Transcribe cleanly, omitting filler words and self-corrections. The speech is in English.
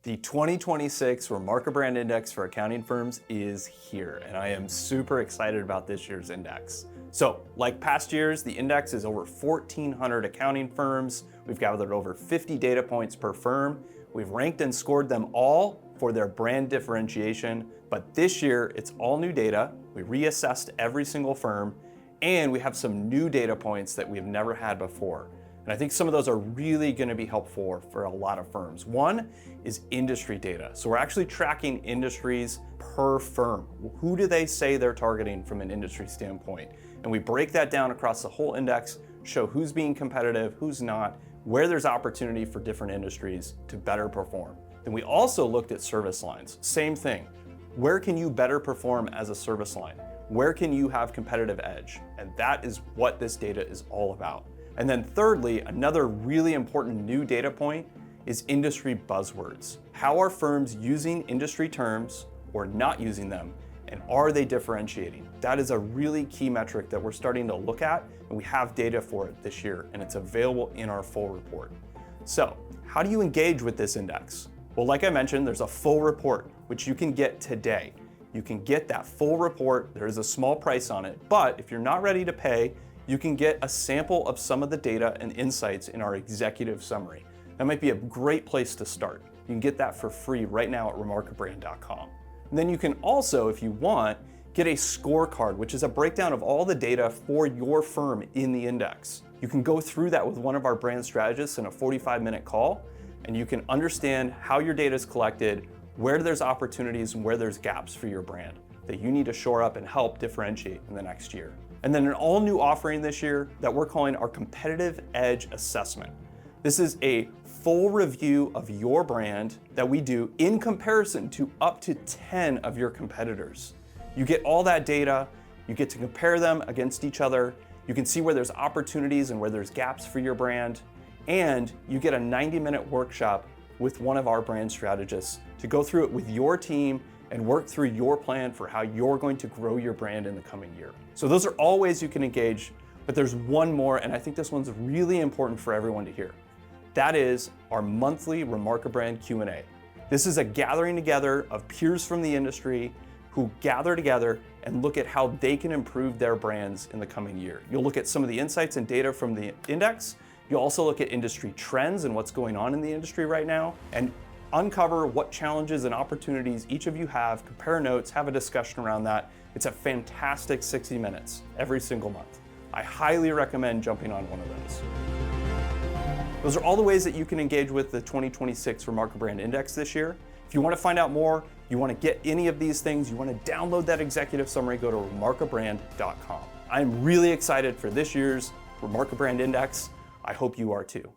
The 2026 Remarkabrand Index for accounting firms is here, and I am super excited about this year's index. So, like past years, the index is over 1,400 accounting firms. We've gathered over 50 data points per firm. We've ranked and scored them all for their brand differentiation, but this year it's all new data. We reassessed every single firm, and we have some new data points that we've never had before. And I think some of those are really going to be helpful for a lot of firms. One is industry data. So we're actually tracking industries per firm. Who do they say they're targeting from an industry standpoint? And we break that down across the whole index, show who's being competitive, who's not, where there's opportunity for different industries to better perform. Then we also looked at service lines. Same thing. Where can you better perform as a service line? Where can you have competitive edge? And that is what this data is all about. And then thirdly, another really important new data point is industry buzzwords. How are firms using industry terms or not using them, and are they differentiating? That is a really key metric that we're starting to look at, and we have data for it this year, and it's available in our full report. So, how do you engage with this index? Well, like I mentioned, there's a full report, which you can get today. You can get that full report. There is a small price on it, but if you're not ready to pay, you can get a sample of some of the data and insights in our executive summary. That might be a great place to start. You can get that for free right now at remarkabrand.com. And then you can also, if you want, get a scorecard, which is a breakdown of all the data for your firm in the index. You can go through that with one of our brand strategists in a 45-minute call, and you can understand how your data is collected, where there's opportunities and where there's gaps for your brand that you need to shore up and help differentiate in the next year. And then an all new offering this year that we're calling our Competitive Edge Assessment. This is a full review of your brand that we do in comparison to up to 10 of your competitors. You get all that data, you get to compare them against each other, you can see where there's opportunities and where there's gaps for your brand, and you get a 90-minute workshop with one of our brand strategists to go through it with your team and work through your plan for how you're going to grow your brand in the coming year. So those are all ways you can engage, but there's one more, and I think this one's really important for everyone to hear. That is our monthly Remarkabrand Q&A. This is a gathering together of peers from the industry who gather together and look at how they can improve their brands in the coming year. You'll look at some of the insights and data from the index. You'll also look at industry trends and what's going on in the industry right now, and uncover what challenges and opportunities each of you have, compare notes, have a discussion around that. It's a fantastic 60 minutes every single month. I highly recommend jumping on one of those. Those are all the ways that you can engage with the 2026 Remarkabrand Index this year. If you want to find out more, you want to get any of these things, you want to download that executive summary, go to remarkabrand.com. I'm really excited for this year's Remarkabrand Index. I hope you are too.